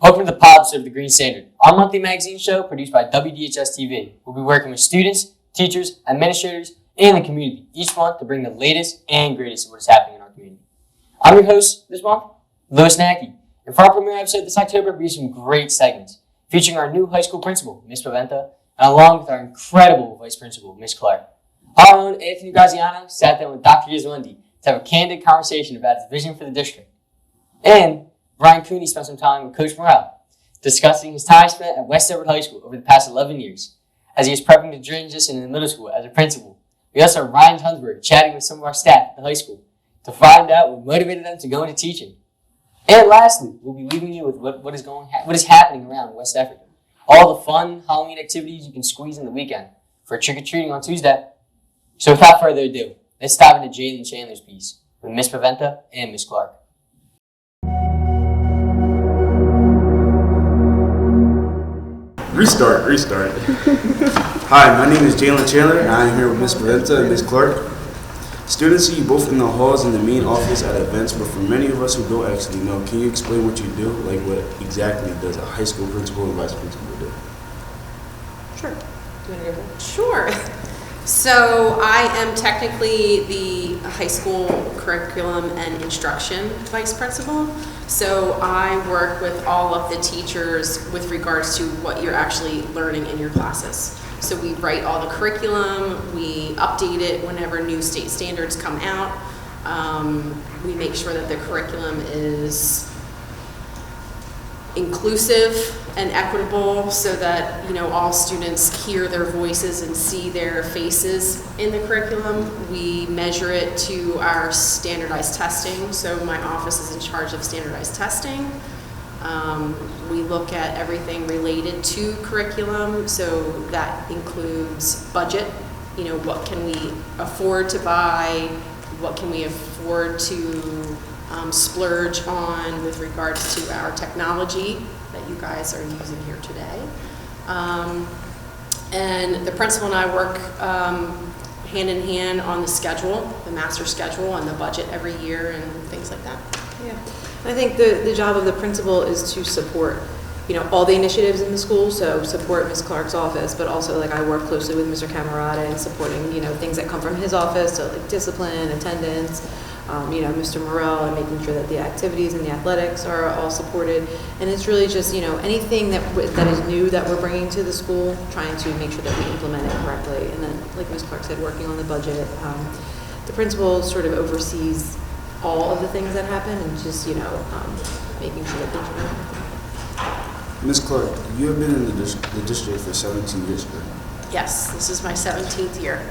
Welcome to the Pops of the Green Standard, our monthly magazine show produced by WDHS TV. We'll be working with students, teachers, administrators, and the community each month to bring the latest and greatest of what is happening in our community. I'm your host this month, Louis Nackey, and for our premiere episode this October, we have some great segments featuring our new high school principal, Ms. Paventa, and along with our incredible vice principal, Ms. Clark. Our own Anthony Graziano sat down with Dr. Yaswandi to have a candid conversation about his vision for the district. And Ryan Cooney spent some time with Coach Morrell, discussing his time spent at West Edward High School over the past 11 years, as he is prepping to transition into middle school as a principal. We also have Ryan Tunsberg chatting with some of our staff at the high school to find out what motivated them to go into teaching. And lastly, we'll be leaving you with what is happening around West Edward. All the fun Halloween activities you can squeeze in the weekend for trick-or-treating on Tuesday. So without further ado, let's dive into Jalen Chandler's piece with Ms. Paventa and Ms. Clark. Restart. Hi, my name is Jalen Chandler, and I am here with Ms. Paventa and Ms. Clark. Students see you both in the halls in the main office at events, but for many of us who don't actually know, can you explain what you do? Like, what exactly does a high school principal and vice principal do? Sure. Do you want to go first? Sure. So I am technically the high school curriculum and instruction vice principal. So I work with all of the teachers with regards to what you're actually learning in your classes. So we write all the curriculum, we update it whenever new state standards come out. We make sure that the curriculum is inclusive and equitable so that, you know, all students hear their voices and see their faces in the curriculum. We measure it to our standardized testing, so my office is in charge of standardized testing. We look at everything related to curriculum, so that includes budget, you know, what can we afford to buy, what can we afford to splurge on with regards to our technology that you guys are using here today. And the principal and I work hand in hand on the schedule, the master schedule, and the budget every year and things like that. Yeah, I think the job of the principal is to support, you know, all the initiatives in the school, so support Ms. Clark's office, but also, like, I work closely with Mr. Camerata and supporting, you know, things that come from his office, so like discipline, attendance, you know, Mr. Morrell, and making sure that the activities and the athletics are all supported. And it's really just, you know, anything that is new that we're bringing to the school, trying to make sure that we implement it correctly. And then, like Ms. Clark said, working on the budget. The principal sort of oversees all of the things that happen and just, you know, making sure that things are done. Ms. Clark, you have been in the district for 17 years, correct? Yes, this is my 17th year.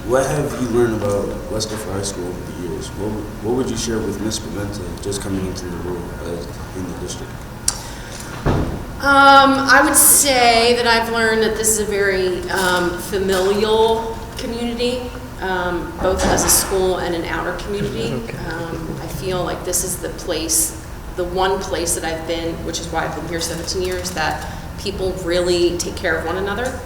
What have you learned about West Edward High School over the years? What would you share with Ms. Paventa just coming into the role in the district? I would say that I've learned that this is a very familial community, both as a school and an outer community. I feel like this is the one place that I've been, which is why I've been here 17 years, that people really take care of one another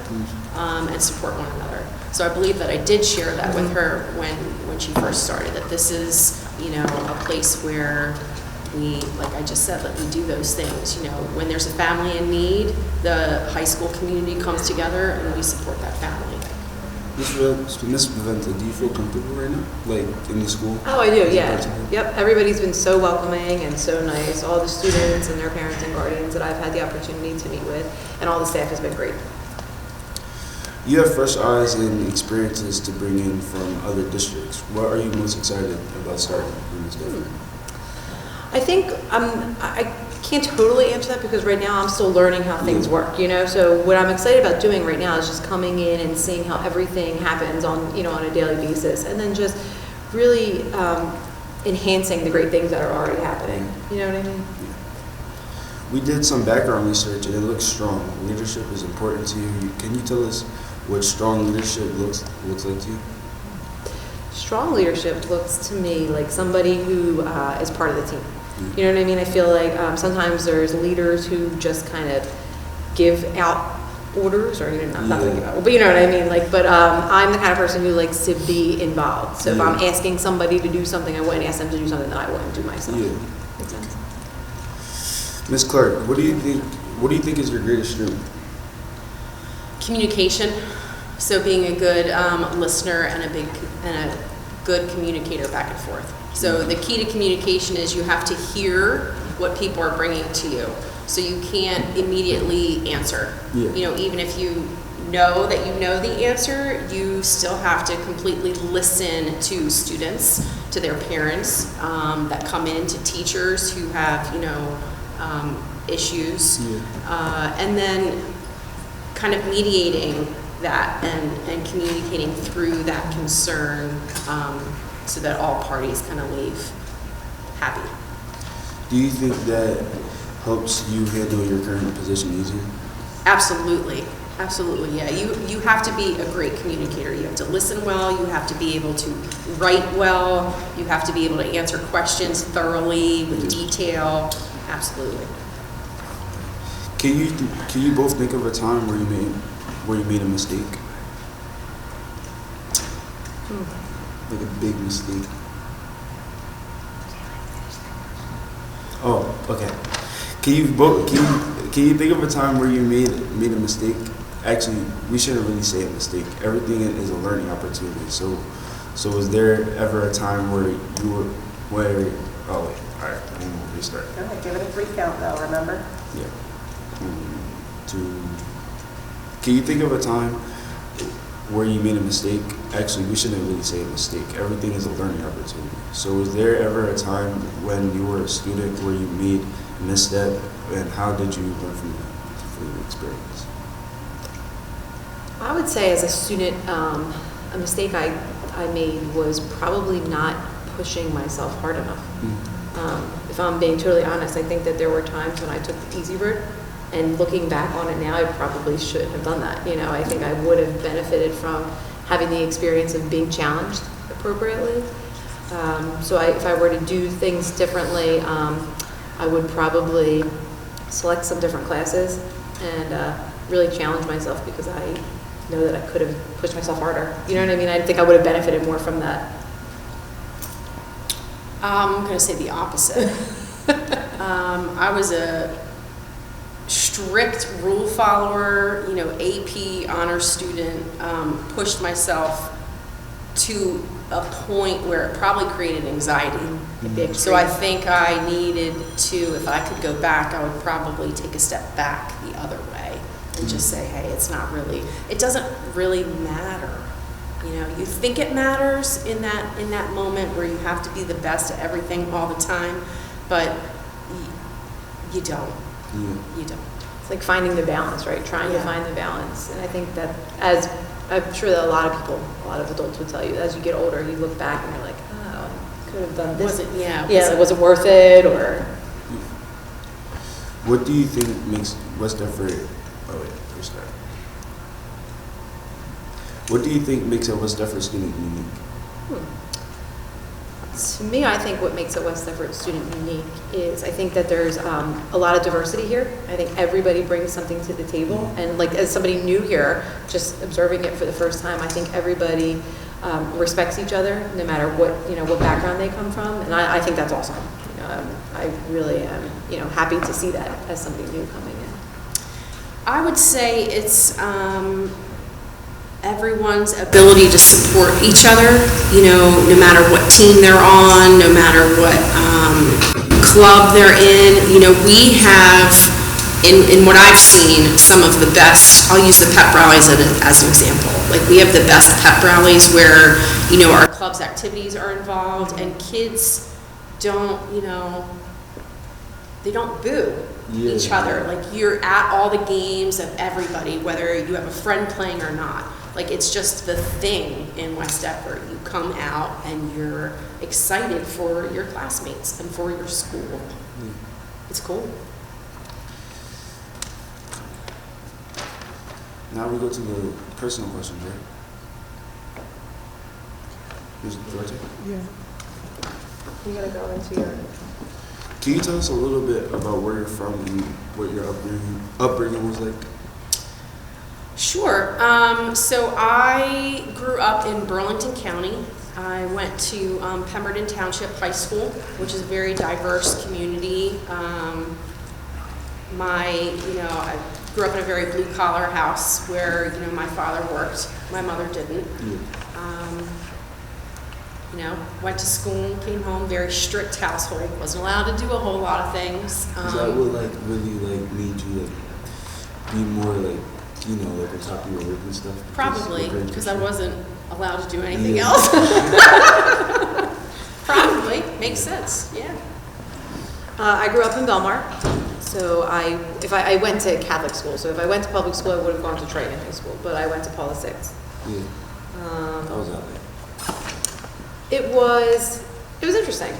and support one another. So I believe that I did share that with her when she first started, that this is, you know, a place where we, like I just said, that we do those things. You know, when there's a family in need, the high school community comes together and we support that family. Ms. Paventa, do you feel comfortable right now, like in the school? Oh, I do, yeah. Yep, everybody's been so welcoming and so nice. All the students and their parents and guardians that I've had the opportunity to meet with, and all the staff has been great. You have fresh eyes and experiences to bring in from other districts. What are you most excited about starting in this district? I think I can't totally answer that because right now I'm still learning how things work, you know. So what I'm excited about doing right now is just coming in and seeing how everything happens on, you know, on a daily basis, and then just really enhancing the great things that are already happening. You know what I mean? Yeah. We did some background research and it looks strong. Leadership is important to you. Can you tell us what strong leadership looks like to you? Strong leadership looks to me like somebody who is part of the team. You know what I mean? I feel like sometimes there's leaders who just kind of give out orders, or you know, not thinking about, but you know what I mean. Like, but I'm the kind of person who likes to be involved. So if I'm asking somebody to do something, I wouldn't ask them to do something that I wouldn't do myself. Yeah. Makes sense. Ms. Clark, what do you think is your greatest strength? Communication. So being a good listener and a good communicator back and forth. So the key to communication is you have to hear what people are bringing to you. So you can't immediately answer. Yeah. You know, even if you know that you know the answer, you still have to completely listen to students, to their parents that come in, to teachers who have, you know, issues. Yeah. And then kind of mediating that and communicating through that concern so that all parties kind of leave happy. Do you think that helps you handle your current position easier? Absolutely. Absolutely, yeah. You have to be a great communicator. You have to listen well. You have to be able to write well. You have to be able to answer questions thoroughly with detail. Absolutely. Can you both think of a time where you made a mistake? Like a big mistake. Oh, okay. Can you think of a time where you made a mistake? Actually, we shouldn't really say a mistake. Everything is a learning opportunity. So was there ever a time where oh wait, all right, I'm gonna restart. Go ahead, give it a 3 count though, remember? Yeah. 1, 2. Can you think of a time where you made a mistake? Actually, we shouldn't really say a mistake. Everything is a learning opportunity. So was there ever a time when you were a student where you made a misstep, and how did you learn from the experience? I would say as a student, a mistake I made was probably not pushing myself hard enough. If I'm being totally honest, I think that there were times when I took the easy route, and looking back on it now, I probably should have done that. You know, I think I would have benefited from having the experience of being challenged appropriately. So if I were to do things differently, I would probably select some different classes and really challenge myself, because I know that I could have pushed myself harder. You know what I mean? I think I would have benefited more from that. I'm going to say the opposite. I was a strict rule follower, you know, AP honor student, pushed myself to a point where it probably created anxiety. So I think I needed to, if I could go back, I would probably take a step back the other way and just say, hey, it doesn't really matter. You know, you think it matters in that moment where you have to be the best at everything all the time, but you don't. Yeah. You don't. It's like finding the balance, right? Trying to find the balance. And I think that, as I'm sure that a lot of adults would tell you, as you get older, you look back and you're like, oh, I could have done this. Was it worth it? Or what do you think makes West Deptford? Oh wait, first start. What do you think makes a West Deptford student unique? To me, I think what makes a West Deptford student unique is I think that there's a lot of diversity here. I think everybody brings something to the table, and like as somebody new here, just observing it for the first time, I think everybody respects each other, no matter what background they come from, and I think that's awesome. You know, I really am happy to see that as somebody new coming in. I would say it's everyone's ability to support each other, no matter what team they're on, no matter what club they're in. We have, in what I've seen, some of the best. I'll use the pep rallies as an example. Like, we have the best pep rallies where, our club's activities are involved, and kids don't, they don't boo each other. Like, you're at all the games of everybody, whether you have a friend playing or not. Like, it's just the thing in West Deptford. You come out and you're excited for your classmates and for your school. It's cool. Now we go to the personal questions, right? Who's Georgia? Yeah. You gotta go into your... Can you tell us a little bit about where you're from and what your upbringing was like? Sure. So I grew up in Burlington County. I went to Pemberton Township High School, which is a very diverse community. I grew up in a very blue collar house where, my father worked, my mother didn't. Went to school, came home, very strict household, wasn't allowed to do a whole lot of things. Is that what really made you be more on top of your work and stuff? Probably, because I wasn't allowed to do anything else. Probably, makes sense, yeah. I grew up in Belmar, so I went to Catholic school, so if I went to public school, I would have gone to Triton High School, but I went to Paula VI. Yeah. How was that like? It was interesting.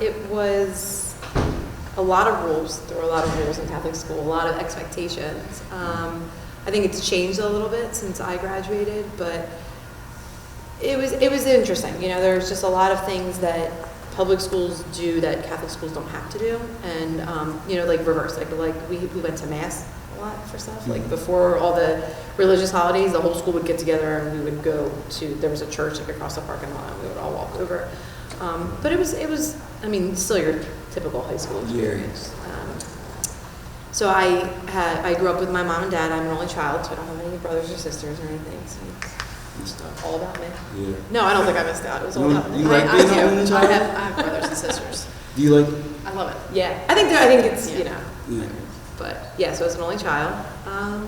It was a lot of rules. There were a lot of rules in Catholic school, a lot of expectations. I think it's changed a little bit since I graduated, but it was interesting. There's just a lot of things that public schools do that Catholic schools don't have to do, and like reverse. Like we went to mass a lot for stuff. Like before all the religious holidays, the whole school would get together and we would go to. There was a church like across the parking lot, and we would all walk over. But it was. Still your typical high school experience. So I grew up with my mom and dad. I'm an only child, so I don't have any brothers or sisters or anything. So it's all about me. Yeah. No, I don't think I missed out. It was all about me. You like I being do. an only child? I have brothers and sisters. Do you like? I love it. Yeah, I think it's Yeah. But yeah, so as an only child. I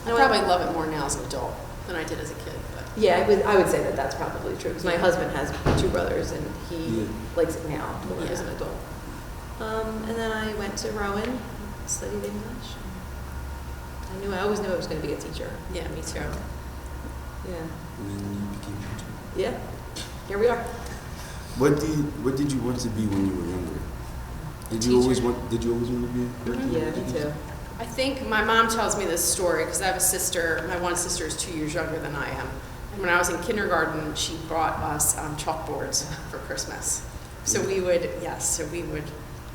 probably love it more now as an adult than I did as a kid. But Yeah, I would say that that's probably true because my husband has 2 brothers and he likes it now more as an adult. And then I went to Rowan, studied English. I always knew I was going to be a teacher. yeah, me too. Yeah. And then you became a teacher. Yeah. Here we are. What did you want to be when you were younger? Did you always want to be? Yeah, me too. I think my mom tells me this story because I have a sister. My one sister is 2 years younger than I am. And when I was in kindergarten, she brought us chalkboards for Christmas. So we would,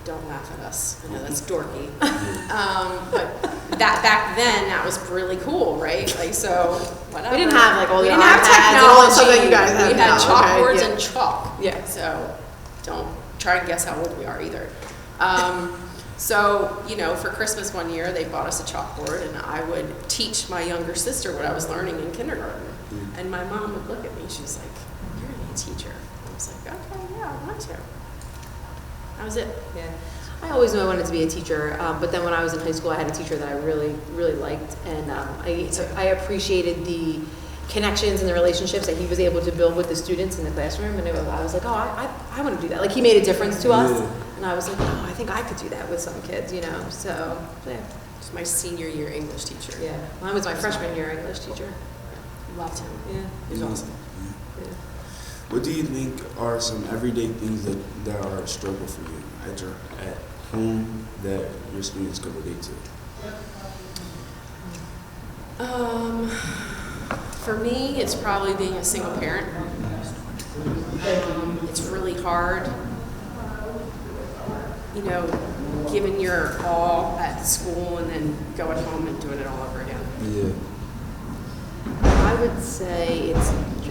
don't laugh at us. I know that's dorky. But that back then, that was really cool, right? Like, so whatever. We didn't have like all the we didn't have iPads and all the technology. stuff that you guys have We had now. chalkboards Okay, yeah. and chalk. Yeah. So don't try and guess how old we are either. So, for Christmas one year, they bought us a chalkboard, and I would teach my younger sister what I was learning in kindergarten. And my mom would look at me, she was like, "You're going to be a teacher." I was like, "Okay, yeah, I want to." That was it. Yeah. I always knew I wanted to be a teacher, but then when I was in high school, I had a teacher that I really, really liked, and I appreciated the connections and the relationships that he was able to build with the students in the classroom, and I was like, oh, I want to do that. Like, he made a difference to us, and I was like, oh, I think I could do that with some kids, so, yeah. It's my senior year English teacher. Yeah, mine was my freshman year English teacher. Loved him. Yeah, He was awesome. yeah. What do you think are some everyday things that are a struggle for you at home that your students could relate to? For me, it's probably being a single parent. It's really hard, giving your all at school and then going home and doing it all over again. Yeah. I would say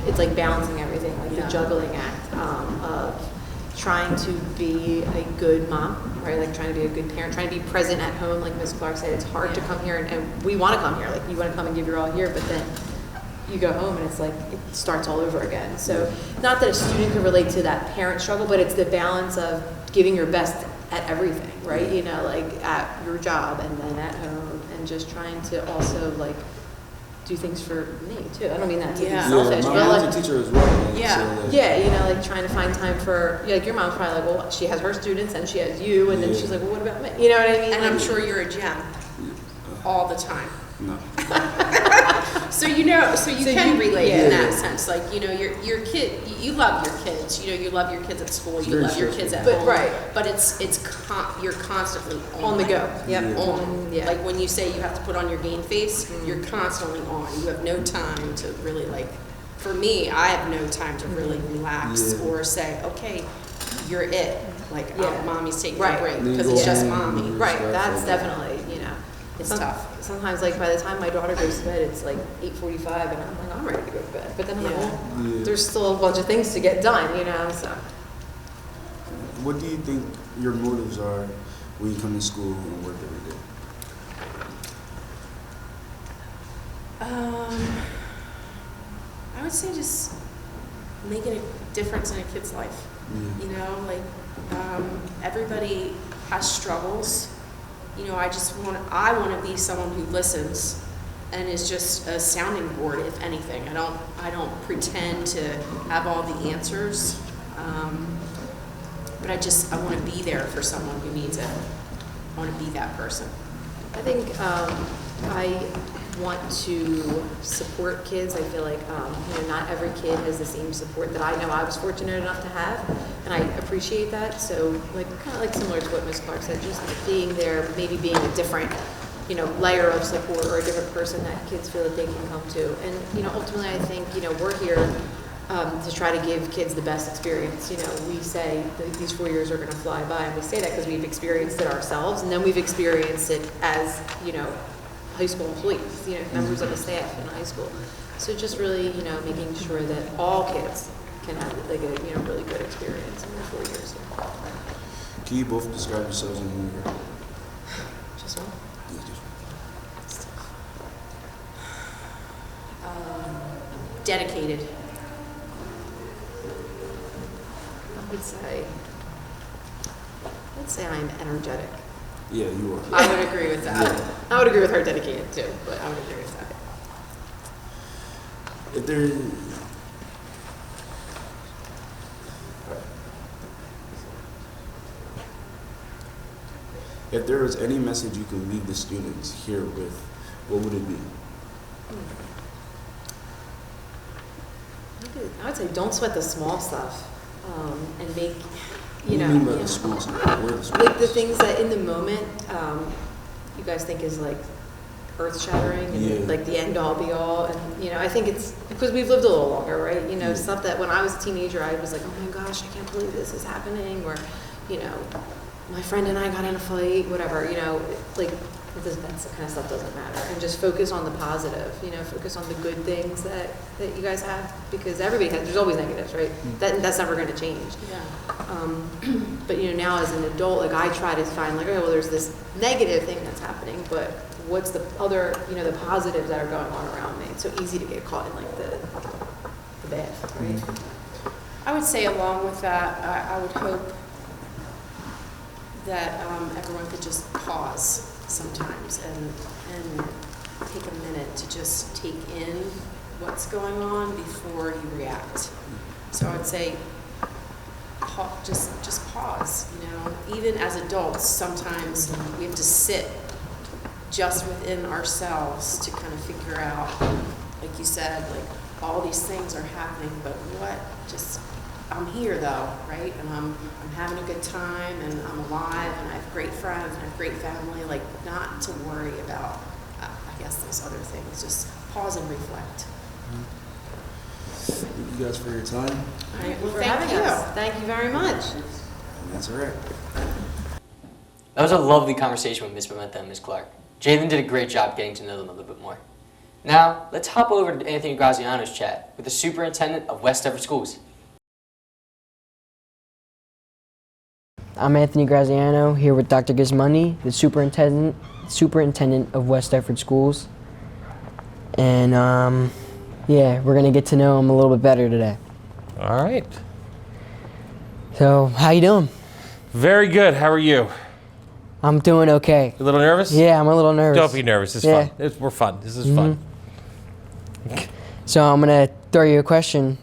it's like balancing everything, like the juggling act of trying to be a good mom, right? Like trying to be a good parent, trying to be present at home. Like Ms. Clark said, it's hard to come here, and we want to come here. Like you want to come and give your all here, but then you go home and it's like it starts all over again. So not that a student can relate to that parent struggle, but it's the balance of giving your best at everything, right? Like at your job and then at home, and just trying to also like do things for me too. I don't mean that to be selfish, my but mom's like a teacher as well. Yeah. Like trying to find time for like your mom's probably like, well, she has her students and she has you, and then she's like, well, what about me? You know what I mean? And I'm sure you're a gem all the time. No. So you can relate in that Yeah. sense. Like, your kid, you love your kids. You love your kids at school. You Very love your stressful. kids at But- home. right. But you're constantly On the go. Yep. On. Yeah. Like when you say you have to put on your game face, you're constantly on. You have no time to really for me, I have no time to really relax or say, okay, you're it. Like, mommy's taking a break because it's just mommy. Right. That's definitely, It's tough. Sometimes, like, by the time my daughter goes to bed, it's like 8:45, and I'm like, I'm ready to go to bed. But then I'm like, well, there's still a bunch of things to get done, so. What do you think your motives are when you come to school and work every day? I would say just making a difference in a kid's life. You know, like everybody has struggles. You know, I want to be someone who listens and is just a sounding board, if anything. I don't pretend to have all the answers, but I want to be there for someone who needs it. I want to be that person. I think I want to support kids. I feel like not every kid has the same support that I know I was fortunate enough to have, and I appreciate that. So kind of similar to what Ms. Clark said, just being there, maybe being a different layer of support or a different person that kids feel that they can come to. And ultimately I think we're here to try to give kids the best experience. We say that these 4 years are going to fly by, and we say that because we've experienced it ourselves, and then we've experienced it as high school employees, members of the staff in high school. So just really, making sure that all kids can have a really good experience in their 4 years. Can you both describe yourselves in one word? Just one. Dedicated. I'd say I'm energetic. Yeah, you are. I would agree with that. Yeah. I would agree with her dedicated too, but I would agree with that. If there was any message you could leave the students here with, what would it be? I would say don't sweat the small stuff, and make What do you mean by the small stuff? Where are the small like the stuff? things that in the moment you guys think is earth shattering and Yeah. the end all be all, and I think it's because we've lived a little longer, right? Yeah. Stuff that when I was a teenager I was like, oh my gosh, I can't believe this is happening, or my friend and I got in a fight, whatever, that kind of stuff doesn't matter, and just focus on the positive, focus on the good things that you guys have, because there's always negatives, right? That's never going to change. Yeah. But now as an adult, I try to find okay, well, there's this negative thing that's happening, but what's the other, the positives that are going on around me? It's so easy to get caught in the bad, right? I would say along with that, I would hope that everyone could just pause sometimes and take a minute to just take in what's going on before you react. So I would say just pause. Even as adults, sometimes we have to sit just within ourselves to kind of figure out, like you said, all these things are happening, but I'm here though, right? And I'm having a good time, and I'm alive, and I have great friends, and I have great family. Not to worry about, I guess, those other things. Just pause and reflect. Thank you guys for your time. Thank you for Thank having you. us. Thank you very much. And that's all right. That was a lovely conversation with Ms. Pimenta and Ms. Clark. Jalen did a great job getting to know them a little bit more. Now, let's hop over to Anthony Graziano's chat with the superintendent of West Deptford Schools. I'm Anthony Graziano, here with Dr. Gizmondi, the superintendent of West Deptford Schools. And we're going to get to know him a little bit better today. All right. So, how you doing? Very good. How are you? I'm doing okay. A little nervous? Yeah, I'm a little nervous. Don't be nervous. It's Yeah. fun. We're fun. This is fun. So I'm going to throw you a question.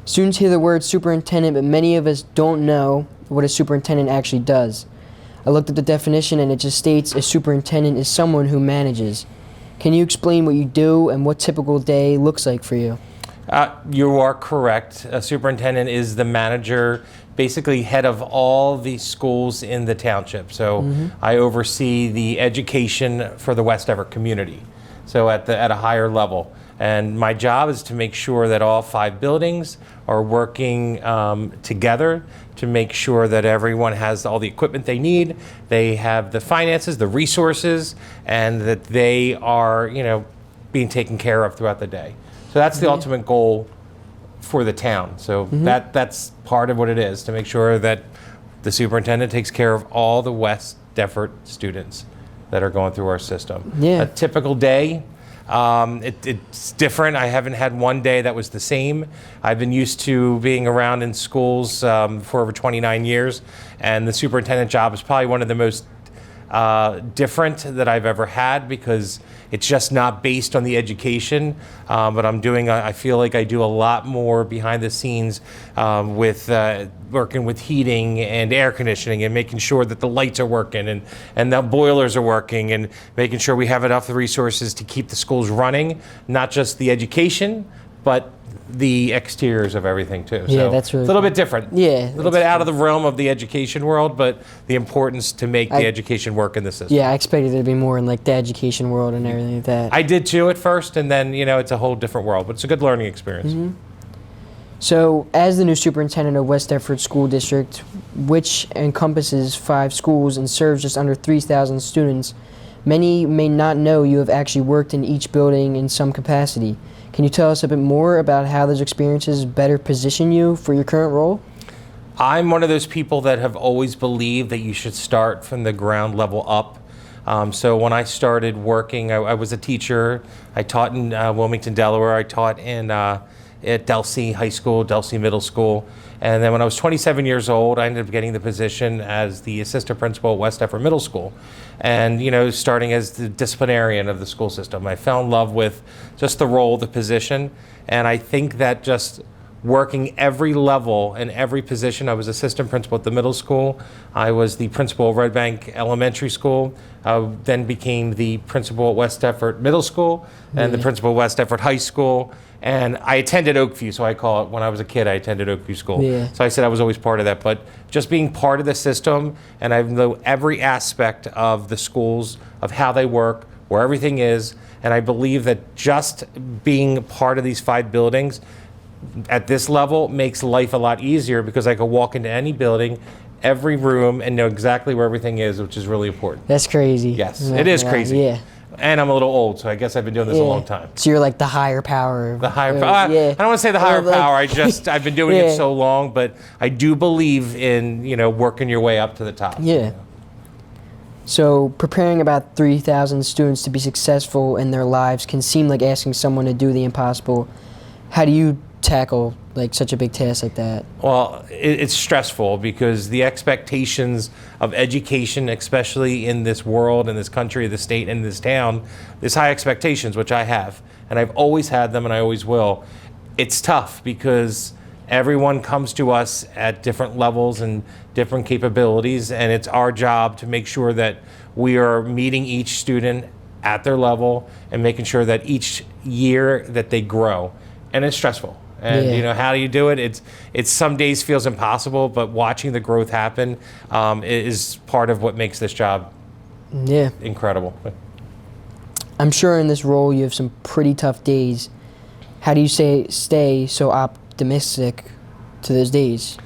Students hear the word superintendent, but many of us don't know what a superintendent actually does. I looked up the definition and it just states a superintendent is someone who manages. Can you explain what you do and what typical day looks like for you? You are correct. A superintendent is the manager, basically head of all the schools in the township. So I oversee the education for the West Deptford community, so at a higher level. And my job is to make sure that all 5 buildings are working together to make sure that everyone has all the equipment they need, they have the finances, the resources, and that they are, being taken care of throughout the day. So that's the ultimate goal for the town. So that's part of what it is, to make sure that the superintendent takes care of all the West Deptford students that are going through our system. Yeah. A typical day, It's different. I haven't had one day that was the same. I've been used to being around in schools for over 29 years, and the superintendent job is probably one of the most different that I've ever had, because it's just not based on the education, but I feel like I do a lot more behind the scenes with working with heating and air conditioning and making sure that the lights are working and the boilers are working and making sure we have enough resources to keep the schools running, not just the education, but the exteriors of everything too. Yeah, so that's really it's a little cool. bit different. Yeah, a little bit out of the realm of the education world, but the importance to make the education work in the system. Yeah, I expected it to be more in like the education world and everything like that. I did too at first, and then it's a whole different world, but it's a good learning experience. Mm-hmm. So, as the new superintendent of West Deptford School District, which encompasses 5 schools and serves just under 3,000 students, many may not know you have actually worked in each building in some capacity. Can you tell us a bit more about how those experiences better position you for your current role? I'm one of those people that have always believed that you should start from the ground level up. So when I started working, I was a teacher. I taught in Wilmington, Delaware. I taught at Delsea High School, Delsea Middle School. And then when I was 27 years old, I ended up getting the position as the assistant principal at West Deptford Middle School. And, starting as the disciplinarian of the school system, I fell in love with just the role, the position. And I think that just working every level and every position, I was assistant principal at the middle school. I was the principal of Red Bank Elementary School, then became the principal at West Deptford Middle School, and the principal of West Deptford High School. And I attended Oakview, so I call it, when I was a kid, I attended Oakview School. Yeah. So I said I was always part of that. But just being part of the system, and I know every aspect of the schools, of how they work, where everything is, and I believe that just being part of these 5 buildings at this level makes life a lot easier, because I could walk into any building, every room, and know exactly where everything is, which is really important. That's crazy. Yes, I'm not it is gonna lie. crazy. Yeah. And I'm a little old, so I guess I've been doing this a long time. So you're like the higher power. The higher or- power. Yeah. I don't want to say the higher Or, like- power. I've been doing Yeah. it so long, but I do believe in working your way up to the top. Yeah. So preparing about 3,000 students to be successful in their lives can seem like asking someone to do the impossible. How do you tackle like such a big task like that? Well, it's stressful, because the expectations of education, especially in this world, in this country, this state, and this town, there's high expectations, which I have, and I've always had them, and I always will. It's tough because everyone comes to us at different levels and different capabilities, and it's our job to make sure that we are meeting each student at their level and making sure that each year that they grow. And it's stressful. And Yeah. how do you do it? It's some days feels impossible, but watching the growth happen is part of what makes this job Yeah. incredible. I'm sure in this role you have some pretty tough days. How do you stay so optimistic to those days?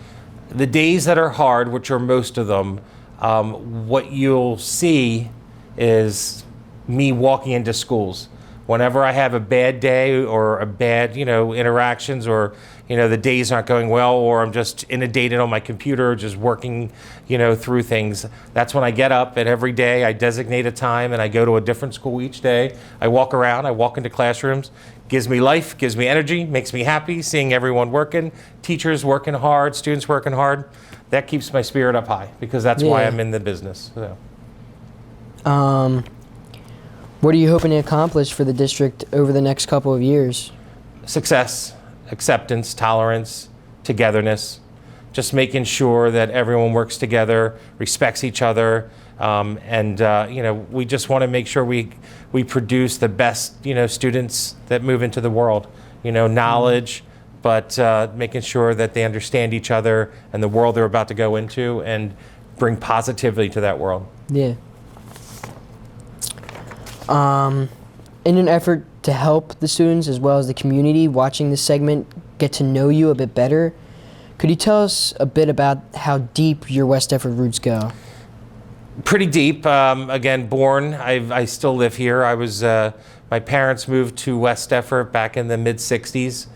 The days that are hard, which are most of them, what you'll see is me walking into schools. Whenever I have a bad day or a bad, interactions, or, the days aren't going well, or I'm just inundated on my computer, just working, through things, that's when I get up, and every day I designate a time and I go to a different school each day. I walk around, I walk into classrooms, gives me life, gives me energy, makes me happy seeing everyone working, teachers working hard, students working hard. That keeps my spirit up high, because that's why Yeah. I'm in the business. So. What are you hoping to accomplish for the district over the next couple of years? Success, acceptance, tolerance, togetherness, just making sure that everyone works together, respects each other, and we just want to make sure we produce the best students that move into the world. Knowledge, but making sure that they understand each other and the world they're about to go into, and bring positivity to that world. Yeah. In an effort to help the students as well as the community watching this segment get to know you a bit better, could you tell us a bit about how deep your West Deptford roots go? Pretty deep. Again, born. I still live here. My parents moved to West Deptford back in the mid '60s.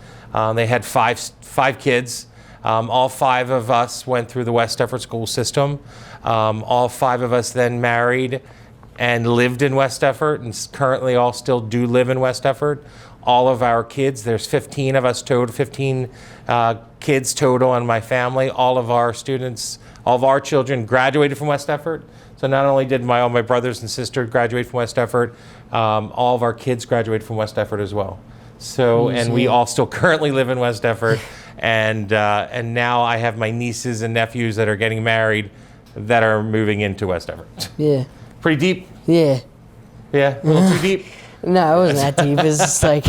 They had five kids. All 5 of us went through the West Deptford school system. All 5 of us then married, and lived in West Effort, and currently all still do live in West Effort. All of our kids, there's 15 of us total, 15 kids total in my family. All of our students, all of our children graduated from West Effort. So not only did all my brothers and sisters graduate from West Effort, all of our kids graduated from West Effort as well. So, and we all still currently live in West Effort, and now I have my nieces and nephews that are getting married that are moving into West Effort. Yeah. Pretty deep? Yeah. Yeah, a little too deep? No, it wasn't that deep. It's just like.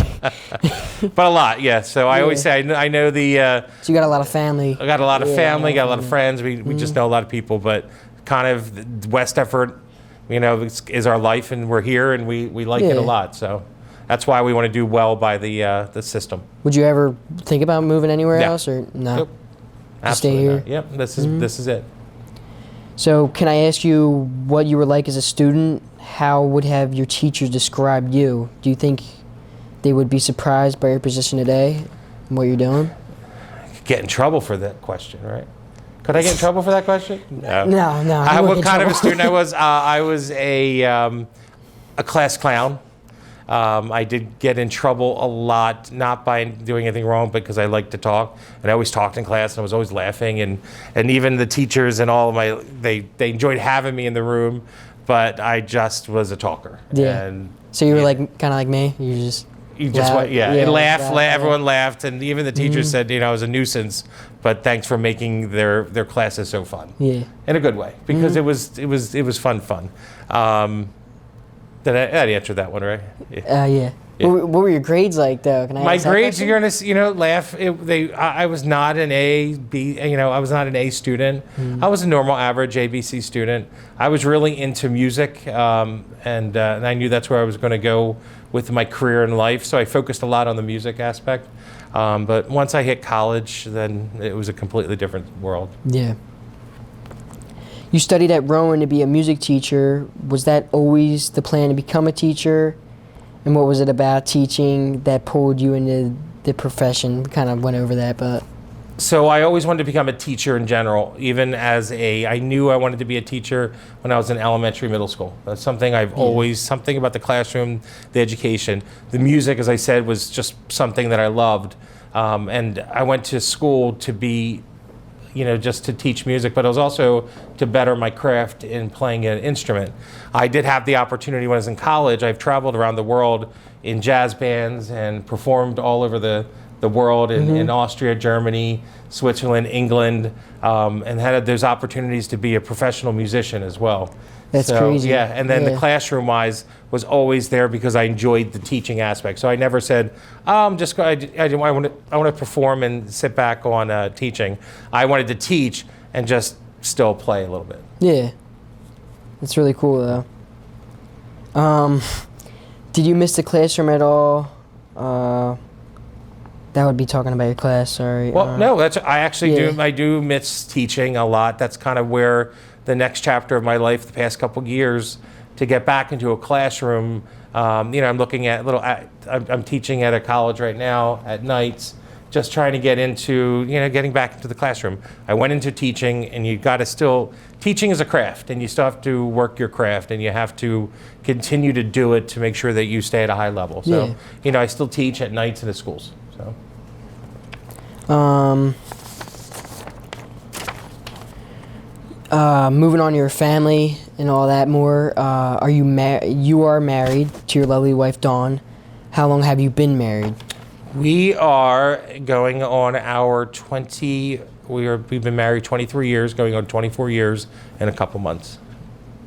But a lot, yeah. So I always say, I know the... So you got a lot of family. I got a lot of family, got a lot of friends. We just know a lot of people, but kind of West Effort, you know, is our life, and we're here, and we like it a lot. So that's why we want to do well by the system. Would you ever think about moving anywhere Yeah. else, or no? Nope. Just stay Absolutely here? not. Yep, this is it. So can I ask you what you were like as a student? How would have your teachers described you? Do you think they would be surprised by your position today and what you're doing? Get in trouble for that question, right? Could I get in trouble for that question? No. No. You wouldn't What get kind of a trouble. student I was? I was a class clown. I did get in trouble a lot, not by doing anything wrong, but because I like to talk. And I always talked in class, and I was always laughing. And even the teachers and all of they enjoyed having me in the room, but I just was a talker. Yeah. And So you were like kind of like me. You just went, and laughed. loud, Everyone laughed, and even the teachers said, I was a nuisance. But thanks for making their classes so fun. Yeah. In a good way, because it was fun. Did I answer that one right? Yeah. Yeah. What were your grades like, though? Can I My ask that grades, question? you're gonna laugh. I was not an A, B. I was not an A student. I was a normal, average ABC student. I was really into music, and I knew that's where I was going to go with my career in life. So I focused a lot on the music aspect. But once I hit college, then it was a completely different world. Yeah. You studied at Rowan to be a music teacher. Was that always the plan to become a teacher? And what was it about teaching that pulled you into the profession? We kind of went over that, but... So I always wanted to become a teacher in general, even I knew I wanted to be a teacher when I was in elementary, middle school. That's something I've always, something about the classroom, the education. The music, as I said, was just something that I loved. And I went to school to be, just to teach music, but it was also to better my craft in playing an instrument. I did have the opportunity when I was in college. I've traveled around the world in jazz bands and performed all over the world in Austria, Germany, Switzerland, England, and had those opportunities to be a professional musician as well. That's crazy. Yeah, and then the classroom-wise was always there because I enjoyed the teaching aspect. So I never said, I want to perform and sit back on teaching. I wanted to teach and just still play a little bit. Yeah. That's really cool, though. Did you miss the classroom at all? That would be talking about your class, sorry. Well, no, I actually do. I do miss teaching a lot. That's kind of where the next chapter of my life, the past couple of years, to get back into a classroom. I'm looking at I'm teaching at a college right now at nights, just trying to get into, getting back into the classroom. I went into teaching, and you got to teaching is a craft, and you still have to work your craft, and you have to continue to do it to make sure that you stay at a high level. So, I still teach at nights in the schools. So. Moving on to your family and all that more, you are married to your lovely wife, Dawn. How long have you been married? We are going on our we've been married 23 years, going on 24 years in a couple months.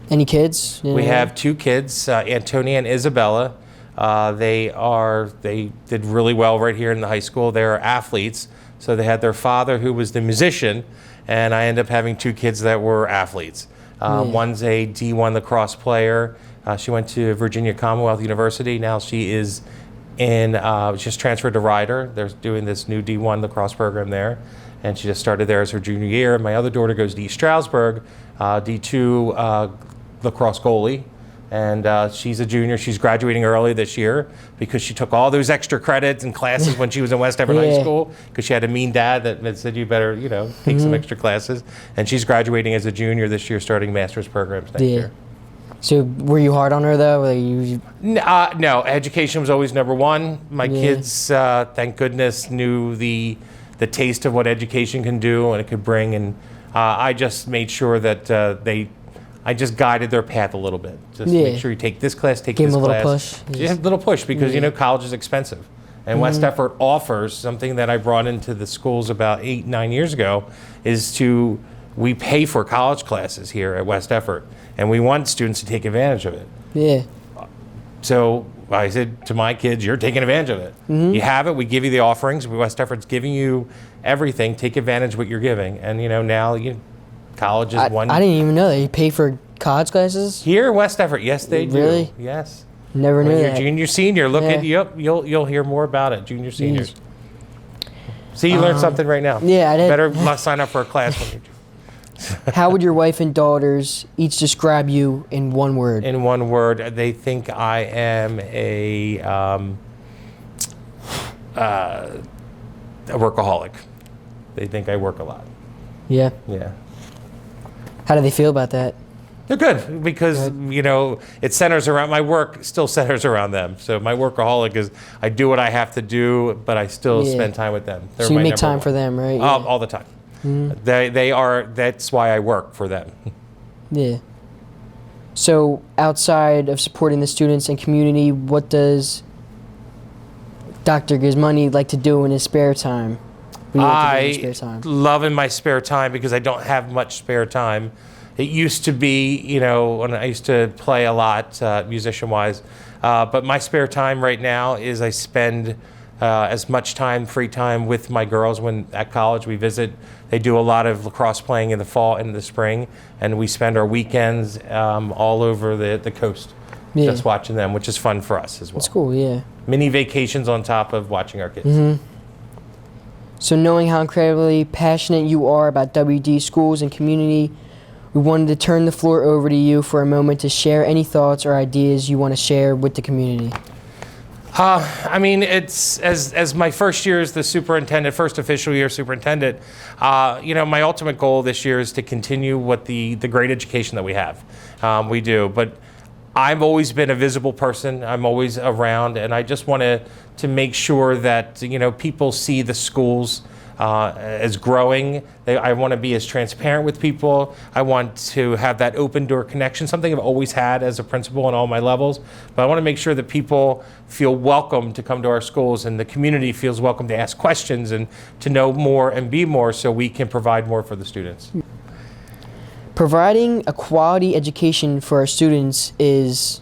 Any kids? We have 2 kids, Antonia and Isabella. They did really well right here in the high school. They're athletes. So they had their father who was the musician, and I ended up having 2 kids that were athletes. One's a D1 lacrosse player. She went to Virginia Commonwealth University. Now she is just transferred to Ryder. They're doing this new D1 lacrosse program there, and she just started there as her junior year. My other daughter goes to East Stroudsburg, D2 lacrosse goalie. And she's a junior. She's graduating early this year because she took all those extra credits and classes when she was in West Effort High School, because she had a mean dad that said you better, take some extra classes. And she's graduating as a junior this year, starting master's programs next year. So were you hard on her though? Like you, No, education was always number one. My Yeah. kids, thank goodness, knew the taste of what education can do and it could bring, and I just made sure that I just guided their path a little bit. Just Yeah. make sure you take this class, take Give this 'em a little class. push. Yeah, a little push because you know college is expensive, and West Effort offers something that I brought into the schools about 8-9 years ago, is we pay for college classes here at West Effort, and we want students to take advantage of it. yeah. So I said to my kids, you're taking advantage of it. You have it. We give you the offerings. West Effort's giving you everything. Take advantage of what you're giving. And, now college is one. I didn't even know that you pay for college classes. Here at West Effort, yes, they do. Really? Yes. Never knew When you're that. junior, senior, look at, Yeah. yep, you'll hear more about it, junior, seniors. See, you learned something right now. yeah, I did. Better not sign up for a class when you're How would your wife and daughters each describe you in one word? in one word. They think I am a workaholic. They think I work a lot. Yeah. Yeah. How do they feel about that? They're good because, it centers around, my work still centers around them. So my workaholic is I do what I have to do, but I still Yeah. spend time with them. They're So you my make number time one. for them, right? All the time. They are, that's why I work for them. Yeah. So outside of supporting the students and community, what does Dr. Gizmoney like to do in his spare time? What do you like to do in your spare time? love in my spare time because I don't have much spare time. It used to be, when I used to play a lot, musician-wise, but my spare time right now is I spend as much time, free time, with my girls. When at college we visit, they do a lot of lacrosse playing in the fall and the spring, and we spend our weekends all over the coast Yeah. just watching them, which is fun for us as well. It's cool, yeah. Mini vacations on top of watching our kids. So knowing how incredibly passionate you are about WD schools and community, we wanted to turn the floor over to you for a moment to share any thoughts or ideas you want to share with the community. It's as my first year as the superintendent, first official year superintendent. My ultimate goal this year is to continue what the great education that we have. We do, but I've always been a visible person. I'm always around, and I just want to make sure that people see the schools as growing. I want to be as transparent with people. I want to have that open door connection, something I've always had as a principal on all my levels. But I want to make sure that people feel welcome to come to our schools and the community feels welcome to ask questions and to know more and be more so we can provide more for the students. Providing a quality education for our students is,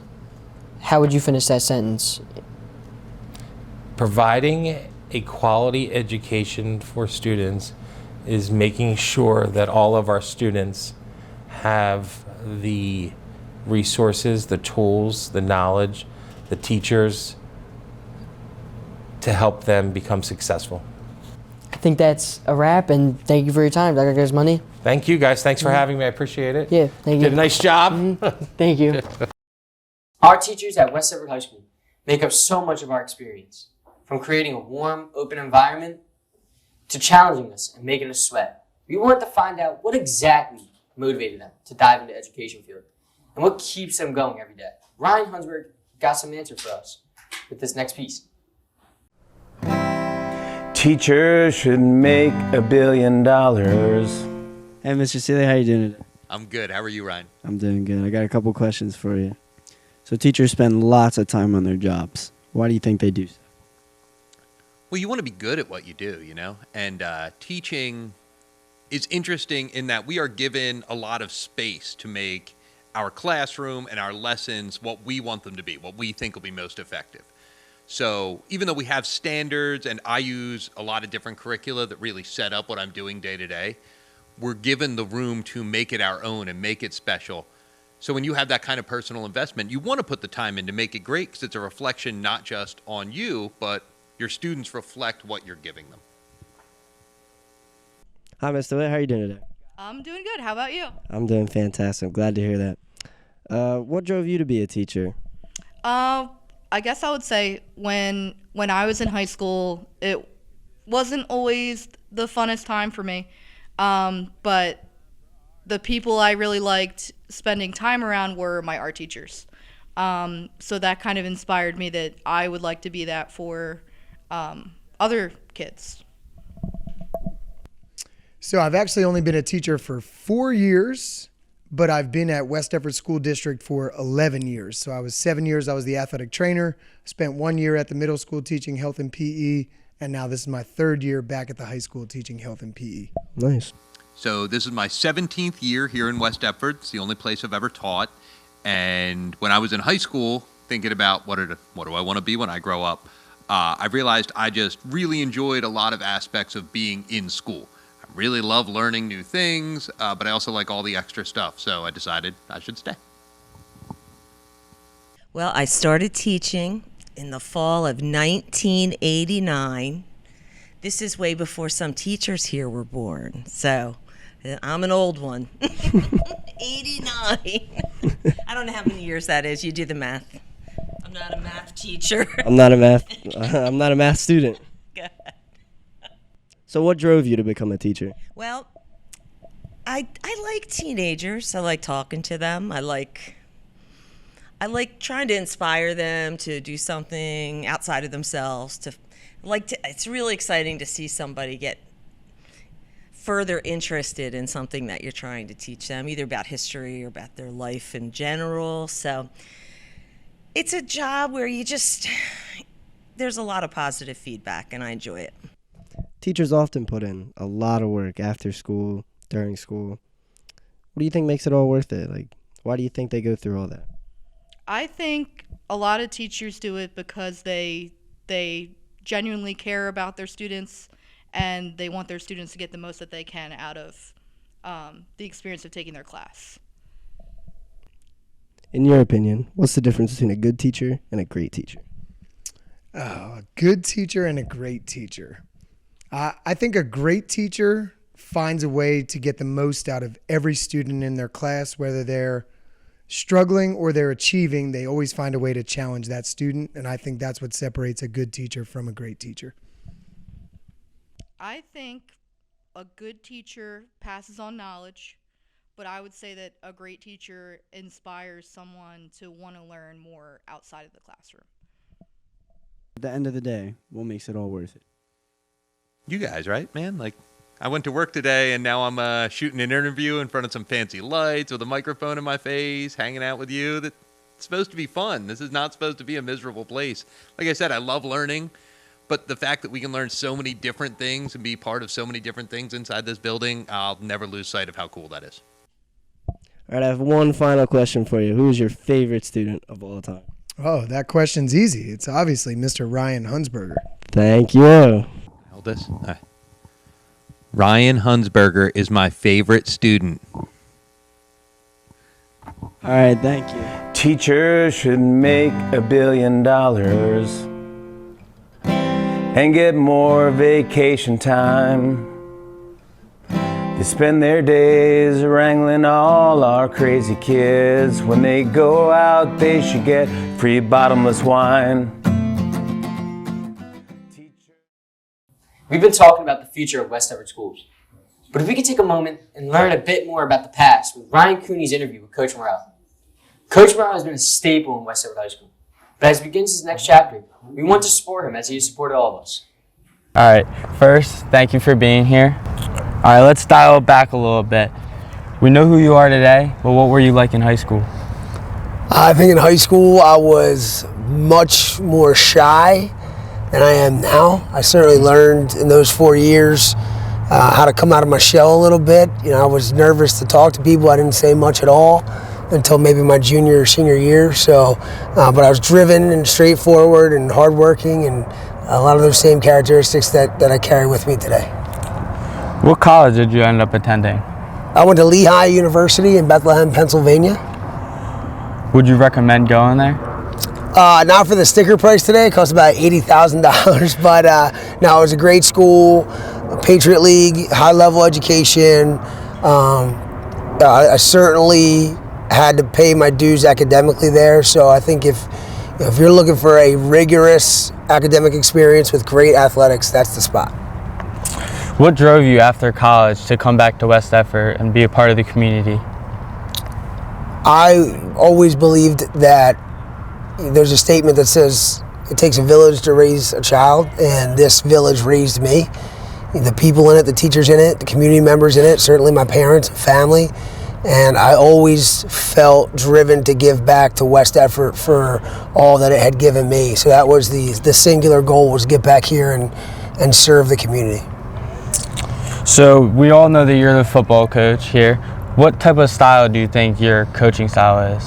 how would you finish that sentence? Providing a quality education for students is making sure that all of our students have the resources, the tools, the knowledge, the teachers to help them become successful. I think that's a wrap, and thank you for your time, Dr. Gizmoney. Thank you guys. Thanks for having me. I appreciate it. Yeah, thank Did a you. nice job. Thank you. Our teachers at West Everett High School make up so much of our experience, from creating a warm, open environment to challenging us and making us sweat. We wanted to find out what exactly motivated them to dive into the education field and what keeps them going every day. Ryan Hunsberg got some answers for us with this next piece. Teachers should make $1 billion. Hey, Mr. Seeley, how you doing today? I'm good. How are you, Ryan? I'm doing good. I got a couple questions for you. So teachers spend lots of time on their jobs. Why do you think they do so? Well, you want to be good at what you do, and teaching is interesting in that we are given a lot of space to make our classroom and our lessons what we want them to be, what we think will be most effective. So even though we have standards and I use a lot of different curricula that really set up what I'm doing day to day, we're given the room to make it our own and make it special. So when you have that kind of personal investment, you want to put the time in to make it great because it's a reflection not just on you, but your students reflect what you're giving them. Hi, Mr. Witt. How are you doing today? I'm doing good. How about you? I'm doing fantastic. I'm glad to hear that. What drove you to be a teacher? I guess I would say when I was in high school, it wasn't always the funnest time for me. But the people I really liked spending time around were my art teachers. So that kind of inspired me that I would like to be that for other kids. So I've actually only been a teacher for 4 years, but I've been at West Effort School District for 11 years. So I was 7 years, I was the athletic trainer, spent 1 year at the middle school teaching health and PE, and now this is my 3rd year back at the high school teaching health and PE. Nice. So this is my 17th year here in West Effort. It's the only place I've ever taught. And when I was in high school, thinking about what do I want to be when I grow up, I realized I just really enjoyed a lot of aspects of being in school. I really love learning new things, but I also like all the extra stuff. So I decided I should stay. Well, I started teaching in the fall of 1989. This is way before some teachers here were born. So I'm an old one. 89. I don't know how many years that is. You do the math. I'm not a math teacher. I'm not a math student. Good. So what drove you to become a teacher? Well, I like teenagers. I like talking to them. I like trying to inspire them to do something outside of themselves. It's really exciting to see somebody get further interested in something that you're trying to teach them, either about history or about their life in general. So it's a job where there's a lot of positive feedback, and I enjoy it. Teachers often put in a lot of work after school, during school. What do you think makes it all worth it? Like, why do you think they go through all that? I think a lot of teachers do it because they genuinely care about their students, and they want their students to get the most that they can out of the experience of taking their class. In your opinion, what's the difference between a good teacher and a great teacher? Oh, a good teacher and a great teacher. I think a great teacher finds a way to get the most out of every student in their class, whether they're struggling or they're achieving. They always find a way to challenge that student, and I think that's what separates a good teacher from a great teacher. I think a good teacher passes on knowledge, but I would say that a great teacher inspires someone to want to learn more outside of the classroom. At the end of the day, what makes it all worth it? You guys, right, man? Like, I went to work today, and now I'm shooting an interview in front of some fancy lights with a microphone in my face, hanging out with you. That's supposed to be fun. This is not supposed to be a miserable place. Like I said, I love learning, but the fact that we can learn so many different things and be part of so many different things inside this building, I'll never lose sight of how cool that is. All right, I have one final question for you. Who is your favorite student of all time? Oh, that question's easy. It's obviously Mr. Ryan Hunsberger. Thank you. Hold this. All right. Ryan Hunsberger is my favorite student. All right, thank you. Teachers should make $1 billion and get more vacation time. They spend their days wrangling all our crazy kids. When they go out, they should get free bottomless wine. We've been talking about the future of West Effort schools. But if we could take a moment and learn a bit more about the past with Ryan Cooney's interview with Coach Morrell. Coach Morrell has been a staple in West Effort High School. But as he begins his next chapter, we want to support him as he has supported all of us. All right, first, thank you for being here. All right, let's dial it back a little bit. We know who you are today, but what were you like in high school? I think in high school I was much more shy than I am now. I certainly learned in those 4 years how to come out of my shell a little bit. You know, I was nervous to talk to people. I didn't say much at all until maybe my junior or senior year. So, but I was driven and straightforward and hardworking, and a lot of those same characteristics that I carry with me today. What college did you end up attending? I went to Lehigh University in Bethlehem, Pennsylvania. Would you recommend going there? Not for the sticker price today. It cost about $80,000, but no, it was a great school, a Patriot League, high-level education. I certainly had to pay my dues academically there, so I think if you're looking for a rigorous academic experience with great athletics, that's the spot. What drove you after college to come back to West Effort and be a part of the community? I always believed that there's a statement that says it takes a village to raise a child, and this village raised me. The people in it, the teachers in it, the community members in it, certainly my parents and family. And I always felt driven to give back to West Effort for all that it had given me. So that was the singular goal, was to get back here and serve the community. So we all know that you're the football coach here. What type of style do you think your coaching style is?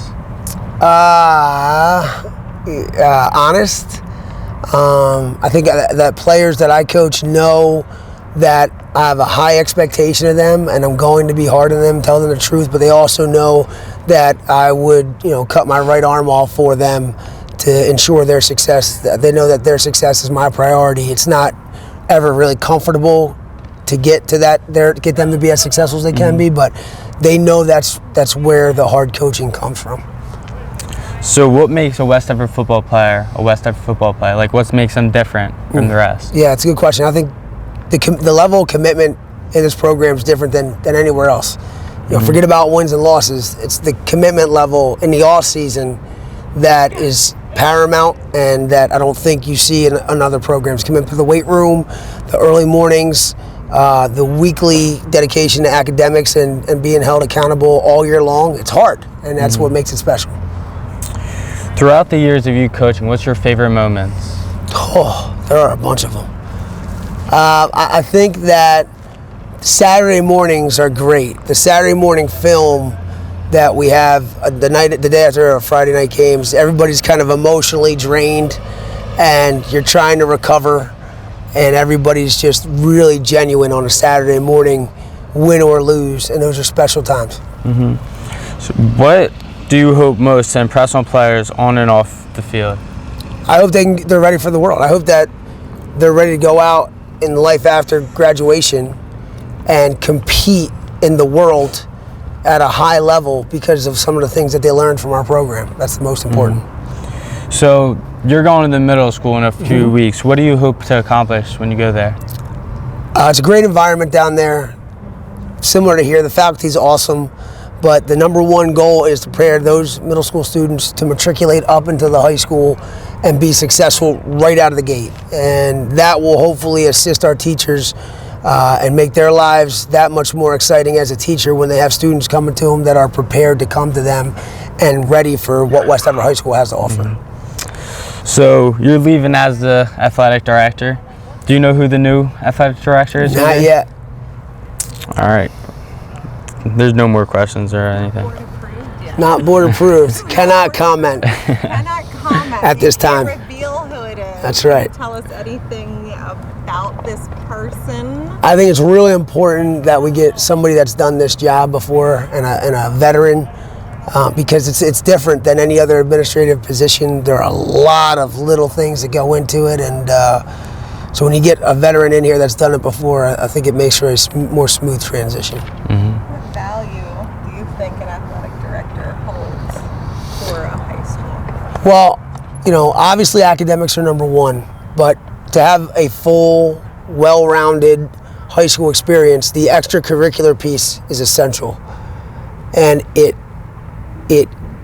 Honest. I think that players that I coach know that I have a high expectation of them, and I'm going to be hard on them, tell them the truth, but they also know that I would, cut my right arm off for them to ensure their success. They know that their success is my priority. It's not ever really comfortable to get to that, get them to be as successful as they can be, but they know that's where the hard coaching comes from. So what makes a West Effort football player a West Effort football player? Like, what makes them different from the rest? Yeah, it's a good question. I think the level of commitment in this program is different than anywhere else. Forget about wins and losses. It's the commitment level in the off season that is paramount, and that I don't think you see in other programs. Commitment to the weight room, the early mornings, the weekly dedication to academics and being held accountable all year long. It's hard, and that's what makes it special. Throughout the years of you coaching, what's your favorite moments? Oh, there are a bunch of them. I think that Saturday mornings are great. The Saturday morning film that we have the day after our Friday night games, everybody's kind of emotionally drained, and you're trying to recover, and everybody's just really genuine on a Saturday morning, win or lose, and those are special times. So what do you hope most to impress on players on and off the field? I hope they're ready for the world. I hope that they're ready to go out in life after graduation and compete in the world at a high level because of some of the things that they learned from our program. That's the most important. So you're going to the middle school in a few weeks. What do you hope to accomplish when you go there? It's a great environment down there, similar to here. The faculty's awesome, but the number one goal is to prepare those middle school students to matriculate up into the high school and be successful right out of the gate. And that will hopefully assist our teachers and make their lives that much more exciting as a teacher when they have students coming to them that are prepared to come to them and ready for what West Effort High School has to offer. So you're leaving as the athletic director. Do you know who the new athletic director is? Not yet. All right. There's no more questions or anything. Not board approved. Cannot comment. Cannot comment. At this time. You can't reveal who it is. That's right. Can you tell us anything about this person? I think it's really important that we get somebody that's done this job before and a veteran, because it's different than any other administrative position. There are a lot of little things that go into it, and so when you get a veteran in here that's done it before, I think it makes for a more smooth transition. What value do you think an athletic director holds for a high school? Well, obviously academics are number one, but to have a full, well-rounded high school experience, the extracurricular piece is essential. And it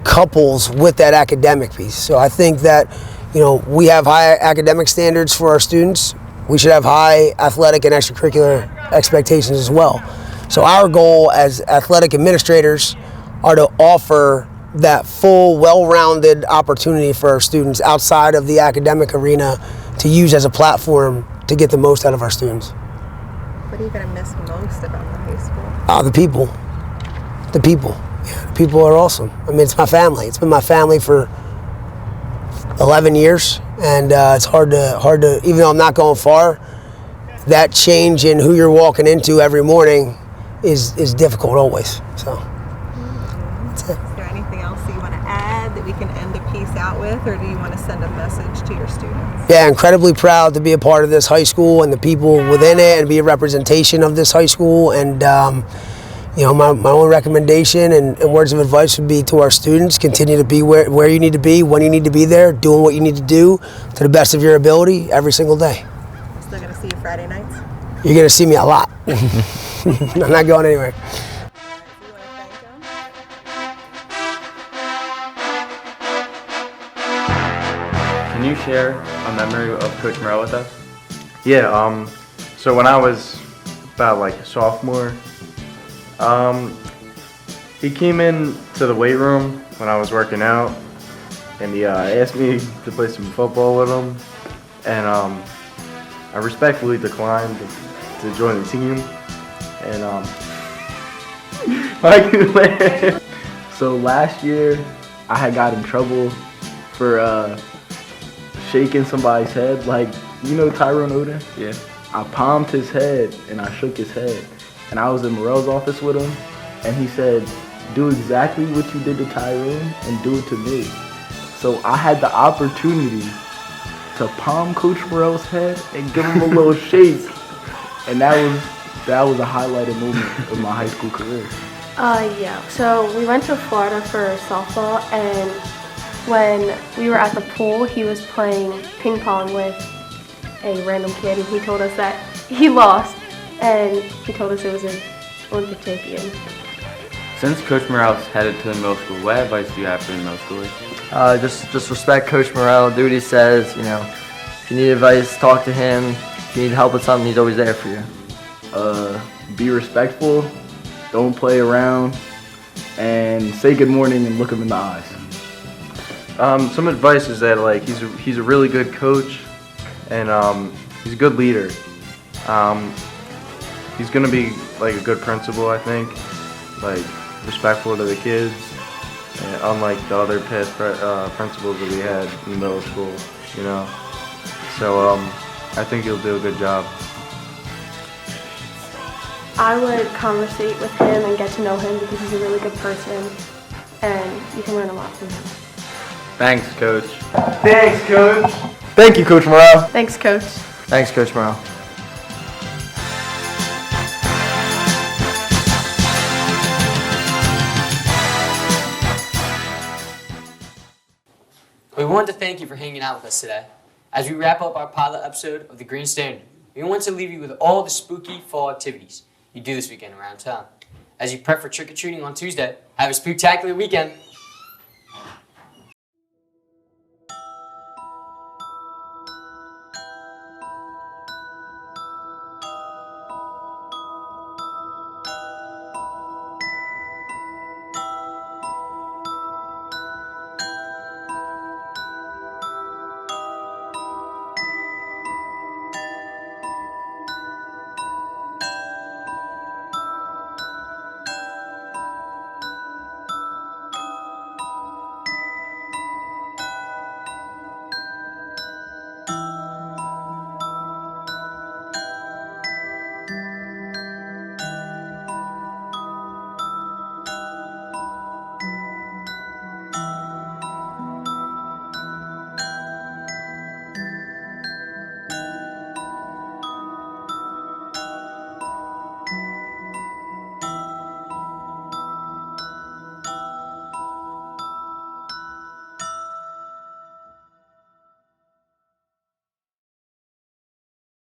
couples with that academic piece. So I think that, we have high academic standards for our students. We should have high athletic and extracurricular expectations as well. So our goal as athletic administrators are to offer that full, well-rounded opportunity for our students outside of the academic arena to use as a platform to get the most out of our students. What are you going to miss most about the high school? The people. The people. Yeah, the people are awesome. I mean, it's my family. It's been my family for 11 years, and it's hard to, even though I'm not going far, that change in who you're walking into every morning is difficult always. So that's it. Is there anything else that you want to add that we can end a piece out with, or do you want to send a message to your students? Yeah, incredibly proud to be a part of this high school and the people within it, and be a representation of this high school. And my only recommendation and words of advice would be to our students: continue to be where you need to be, when you need to be there, doing what you need to do to the best of your ability every single day. Still going to see you Friday nights? you're going to see me a lot. I'm not going anywhere. Can you share a memory of Coach Morrell with us? Yeah, so when I was about like a sophomore, he came in to the weight room when I was working out, and he asked me to play some football with him, and I respectfully declined to join the team, and so last year I had got in trouble for shaking somebody's head, like, you know Tyrone Oden? Yeah. I palmed his head and I shook his head, and I was in Morrell's office with him, and he said, do exactly what you did to Tyrone and do it to me. So I had the opportunity to palm Coach Morrell's head and give him a little shake, and that was a highlighted moment of my high school career. Yeah, so we went to Florida for softball, and when we were at the pool, he was playing ping pong with a random kid, and he told us that he lost, and he told us it was an Olympic champion. Since Coach Morrell's headed to the middle school, what advice do you have for the middle schoolers? Just respect Coach Morrell, do what he says, you know. If you need advice, talk to him. If you need help with something, he's always there for you. Be respectful, don't play around, and say good morning and look him in the eyes. Some advice is that like he's a really good coach, and he's a good leader. He's gonna be like a good principal, I think, like respectful to the kids, and unlike the other past principals that we had in middle school, you know. So I think he'll do a good job. I would conversate with him and get to know him because he's a really good person, and you can learn a lot from him. Thanks, Coach. Thanks, Coach. Thank you, Coach Morrell. Thanks, Coach. Thanks, Coach Morrell. We want to thank you for hanging out with us today. As we wrap up our pilot episode of the Green Standard, we want to leave you with all the spooky fall activities you do this weekend around town. As you prep for trick-or-treating on Tuesday, have a spooktacular weekend.